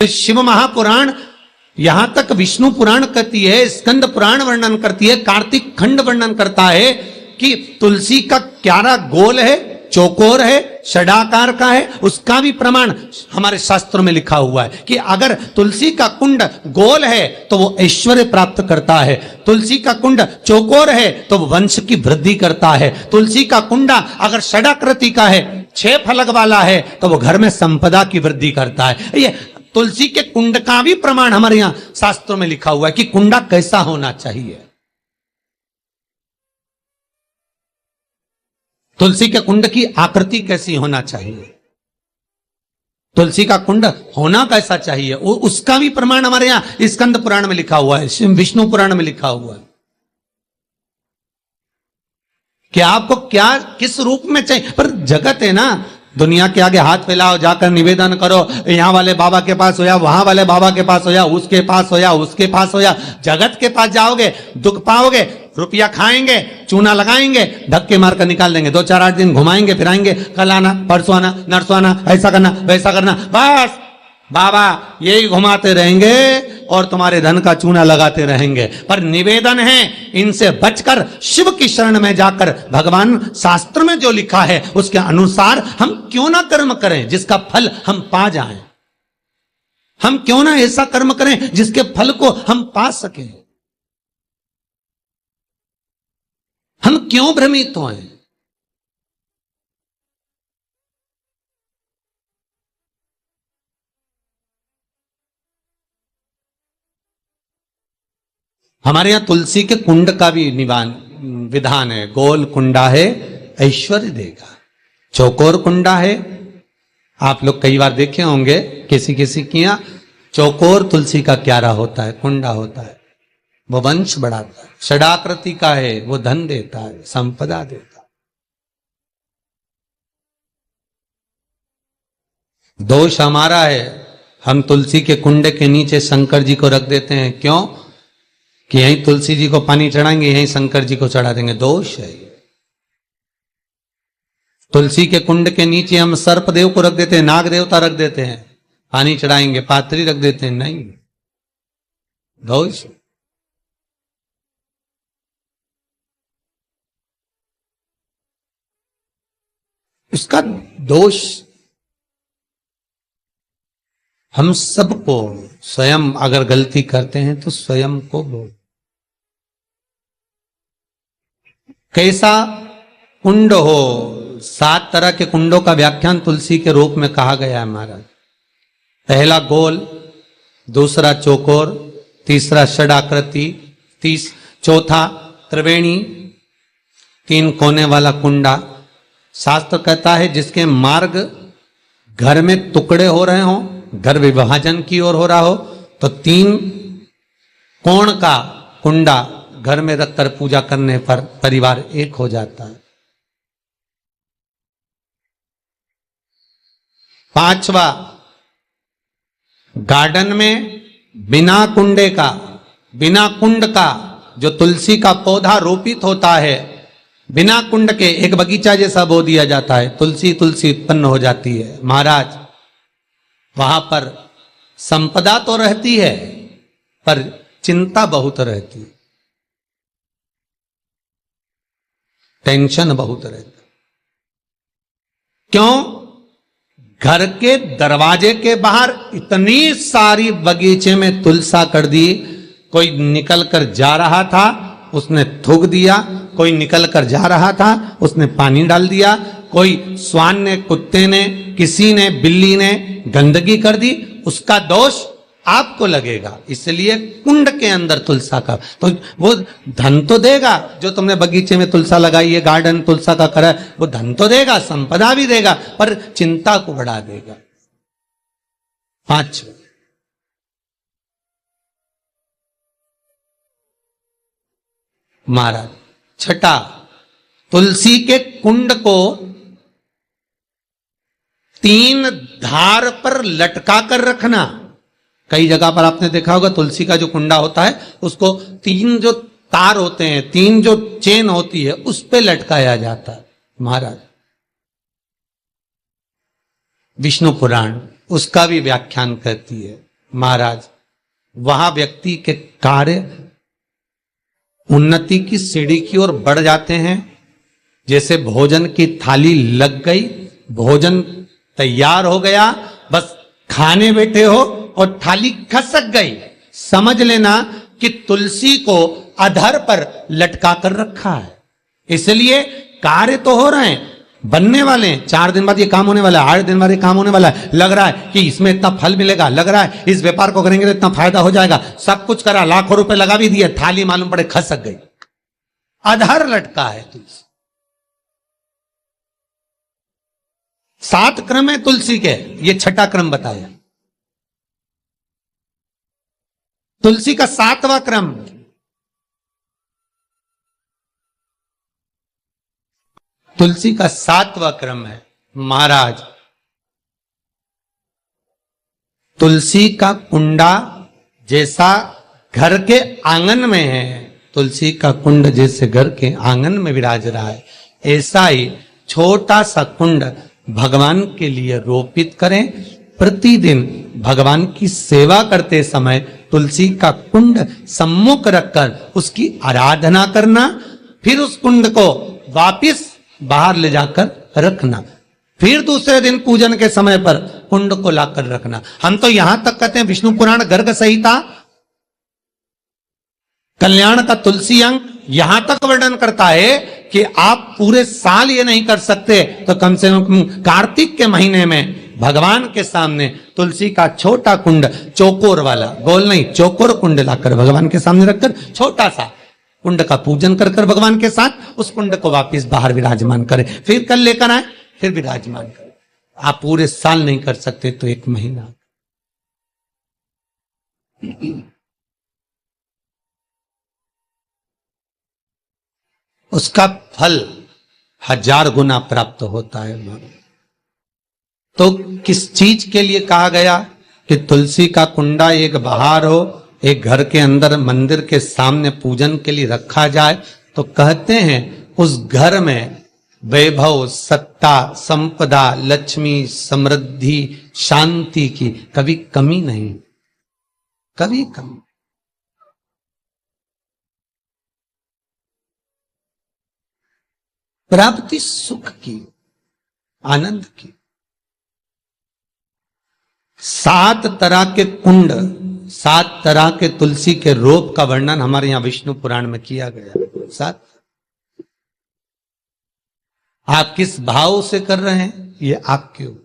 शिव महापुराण, यहां तक विष्णु पुराण कहती है, स्कंद पुराण वर्णन करती है, कार्तिक खंड वर्णन करता है कि तुलसी का क्यारा गोल है, चौकोर है, षडाकार का है। उसका भी प्रमाण हमारे शास्त्रों में लिखा हुआ है कि अगर तुलसी का कुंड गोल है तो वो ऐश्वर्य प्राप्त करता है, तुलसी का कुंड चौकोर है तो वो वंश की वृद्धि करता है, तुलसी का कुंडा अगर षडाकृति का है, 6 फलक वाला है, तो वो घर में संपदा की वृद्धि करता है। ये तुलसी के कुंड का भी प्रमाण हमारे यहां शास्त्रों में लिखा हुआ है कि कुंडा कैसा होना चाहिए। तुलसी के कुंड की आकृति कैसी होना चाहिए, तुलसी का कुंड होना कैसा चाहिए, उसका भी प्रमाण हमारे यहां स्कंद पुराण में लिखा हुआ है, विष्णु पुराण में लिखा हुआ है कि आपको क्या किस रूप में चाहिए। पर जगत है ना, दुनिया के आगे हाथ फैलाओ, जाकर निवेदन करो, यहां वाले बाबा के पास हो या वहां वाले बाबा के पास हो या उसके पास हो या उसके पास हो या जगत के पास जाओगे, दुख पाओगे, रुपया खाएंगे, चूना लगाएंगे, धक्के मारकर निकाल देंगे, 2-4-8 दिन घुमाएंगे फिराएंगे, कल आना, परसों आना, नरसों आना, ऐसा करना वैसा करना, बस बाबा यही घुमाते रहेंगे और तुम्हारे धन का चूना लगाते रहेंगे। पर निवेदन है इनसे बचकर शिव की शरण में जाकर भगवान शास्त्र में जो लिखा है उसके अनुसार हम क्यों ना कर्म करें जिसका फल हम पा जाएं। हम क्यों ना ऐसा कर्म करें जिसके फल को हम पा सकें। हम क्यों भ्रमित हों। हमारे यहां तुलसी के कुंड का भी विधान है। गोल कुंडा है ऐश्वर्य देगा, चौकोर कुंडा है, आप लोग कई बार देखे होंगे किसी किसी के यहां चौकोर तुलसी का क्यारा होता है, कुंडा होता है, वो वंश बढ़ाता है। षडाकृति का है वो धन देता है, संपदा देता है। दोष हमारा है, हम तुलसी के कुंड के नीचे शंकर जी को रख देते हैं। क्यों? कि यहीं तुलसी जी को पानी चढ़ाएंगे, यहीं शंकर जी को चढ़ा देंगे। दोष है। तुलसी के कुंड के नीचे हम सर्प देव को रख देते हैं, नाग देवता रख देते हैं, पानी चढ़ाएंगे, पात्री रख देते हैं, नहीं, दोष। इसका दोष हम सबको, स्वयं अगर गलती करते हैं तो स्वयं को बोल। कैसा कुंड हो, 7 तरह के कुंडों का व्याख्यान तुलसी के रूप में कहा गया है महाराज। पहला गोल, दूसरा चौकोर, तीसरा षडाकृति, चौथा त्रिवेणी, 3 कोने वाला कुंडा। शास्त्र कहता है जिसके मार्ग घर में टुकड़े हो रहे हो, घर विभाजन की ओर हो रहा हो, तो 3 कोण का कुंडा घर में रखकर पूजा करने पर परिवार एक हो जाता है। 5वां, गार्डन में बिना कुंडे का, बिना कुंड का जो तुलसी का पौधा रोपित होता है, बिना कुंड के एक बगीचा जैसा बो दिया जाता है, तुलसी तुलसी उत्पन्न हो जाती है। महाराज वहां पर संपदा तो रहती है पर चिंता बहुत रहती है, टेंशन बहुत रहती। क्यों? घर के दरवाजे के बाहर इतनी सारी बगीचे में तुलसा कर दी। कोई निकल कर जा रहा था उसने थूक दिया, कोई निकल कर जा रहा था उसने पानी डाल दिया, कोई श्वान ने, कुत्ते ने, किसी ने, बिल्ली ने गंदगी कर दी, उसका दोष आपको लगेगा। इसलिए कुंड के अंदर तुलसा का, तो वो धन तो देगा, जो तुमने बगीचे में तुलसा लगाई है, गार्डन तुलसा का करा, वो धन तो देगा, संपदा भी देगा, पर चिंता को बढ़ा देगा। 5, महाराज 6, तुलसी के कुंड को 3 धार पर लटका कर रखना। कई जगह पर आपने देखा होगा तुलसी का जो कुंडा होता है उसको 3 जो तार होते हैं, 3 जो चेन होती है, उस पे लटकाया जाता है। महाराज विष्णु पुराण उसका भी व्याख्यान करती है महाराज वहां व्यक्ति के कार्य उन्नति की सीढ़ी की ओर बढ़ जाते हैं। जैसे भोजन की थाली लग गई, भोजन तैयार हो गया, बस खाने बैठे हो और थाली खसक गई, समझ लेना कि तुलसी को अधर पर लटका कर रखा है। इसलिए कार्य तो हो रहे हैं, बनने वाले हैं, 4 दिन बाद ये काम होने वाला है, 8 दिन बाद ये काम होने वाला है, लग रहा है कि इसमें इतना फल मिलेगा, लग रहा है इस व्यापार को करेंगे तो इतना फायदा हो जाएगा, सब कुछ करा, लाखों रुपए लगा भी दिए, थाली मालूम पड़े खसक गई, अधर लटका है तुलसी। 7 क्रम है तुलसी के, ये छठा क्रम बताया। तुलसी का 7वां क्रम, तुलसी का 7वां क्रम है महाराज, तुलसी का कुंडा जैसा घर के आंगन में है, तुलसी का कुंड जैसे घर के आंगन में विराज रहा है, ऐसा ही छोटा सा कुंड भगवान के लिए रोपित करें। प्रतिदिन भगवान की सेवा करते समय तुलसी का कुंड सम्मुख रखकर उसकी आराधना करना, फिर उस कुंड को वापिस बाहर ले जाकर रखना, फिर दूसरे दिन पूजन के समय पर कुंड को लाकर रखना। हम तो यहां तक कहते हैं विष्णु पुराण गर्ग संहिता कल्याण का तुलसी अंग यहां तक वर्णन करता है कि आप पूरे साल ये नहीं कर सकते तो कम से कम कार्तिक के महीने में भगवान के सामने तुलसी का छोटा कुंड, चौकोर वाला, गोल नहीं, चौकोर कुंड लाकर भगवान के सामने रखकर छोटा सा कुंड का पूजन कर कर भगवान के साथ उस कुंड को वापस बाहर विराजमान करें, फिर कल लेकर आए, फिर विराजमान करें। आप पूरे साल नहीं कर सकते तो 1 महीना। उसका फल 1000 गुना प्राप्त होता है। तो किस चीज के लिए कहा गया कि तुलसी का कुंडा एक बाहर हो, एक घर के अंदर मंदिर के सामने पूजन के लिए रखा जाए? तो कहते हैं उस घर में वैभव, सत्ता, संपदा, लक्ष्मी, समृद्धि, शांति की कभी कमी नहीं, कभी कमी। प्राप्ति सुख की, आनंद की। 7 तरह के कुंड, 7 तरह के तुलसी के रोप का वर्णन हमारे यहां विष्णु पुराण में किया गया। 7। आप किस भाव से कर रहे हैं ये आपके ऊपर।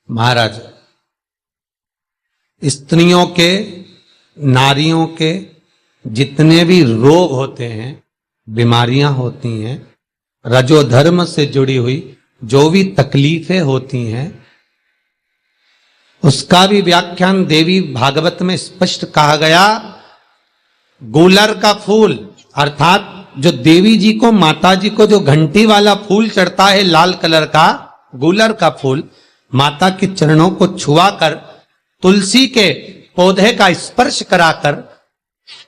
महाराज, स्त्रियों के, नारियों के जितने भी रोग होते हैं, बीमारियां होती हैं, रजोधर्म से जुड़ी हुई जो भी तकलीफें होती हैं, उसका भी व्याख्यान देवी भागवत में स्पष्ट कहा गया। गूलर का फूल, अर्थात जो देवी जी को, माता जी को जो घंटी वाला फूल चढ़ता है लाल कलर का, गूलर का फूल, माता के चरणों को छुआकर, तुलसी के पौधे का स्पर्श कराकर,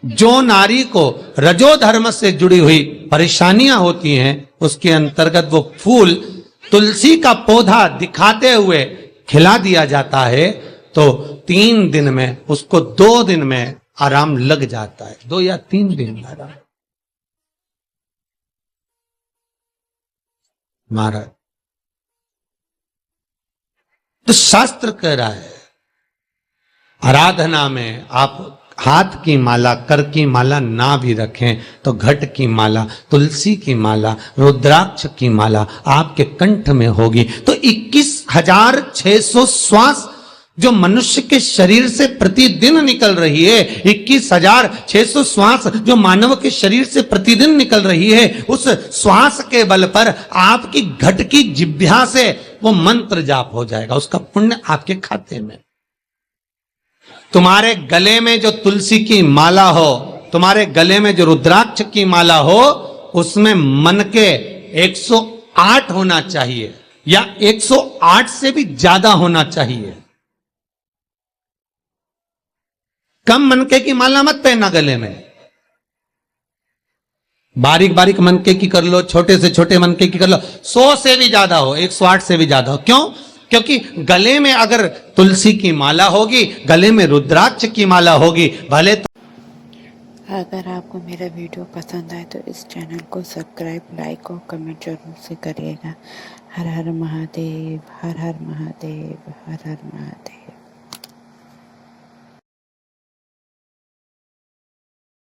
जो नारी को रजोधर्म से जुड़ी हुई परेशानियां होती हैं, उसके अंतर्गत वो फूल तुलसी का पौधा दिखाते हुए खिला दिया जाता है, तो 3 दिन में उसको 2 दिन में आराम लग जाता है। 2 या 3 दिन आराम। महाराज, तो शास्त्र कह रहा है आराधना में आप हाथ की माला, कर की माला ना भी रखें तो घट की माला, तुलसी की माला, रुद्राक्ष की माला आपके कंठ में होगी। तो 21,600 श्वास जो मनुष्य के शरीर से प्रतिदिन निकल रही है, 21,600 श्वास जो मानव के शरीर से प्रतिदिन निकल रही है, उस श्वास के बल पर आपकी घट की जिह्वा से वो मंत्र जाप हो जाएगा, उसका पुण्य आपके खाते में। तुम्हारे गले में जो तुलसी की माला हो, तुम्हारे गले में जो रुद्राक्ष की माला हो, उसमें मन के 108 होना चाहिए या 108 से भी ज्यादा होना चाहिए। कम मनके की माला मत पहनना गले में। बारीक बारीक मनके की कर लो, छोटे से छोटे मनके की कर लो, 100 से भी ज्यादा हो, 108 से भी ज्यादा हो। क्यों? क्योंकि गले में अगर तुलसी की माला होगी, गले में रुद्राक्ष की माला होगी, भले तो अगर आपको मेरा वीडियो पसंद आए तो इस चैनल को सब्सक्राइब, लाइक और कमेंट जरूर से करिएगा। हर हर महादेव, हर हर महादेव, हर हर महादेव।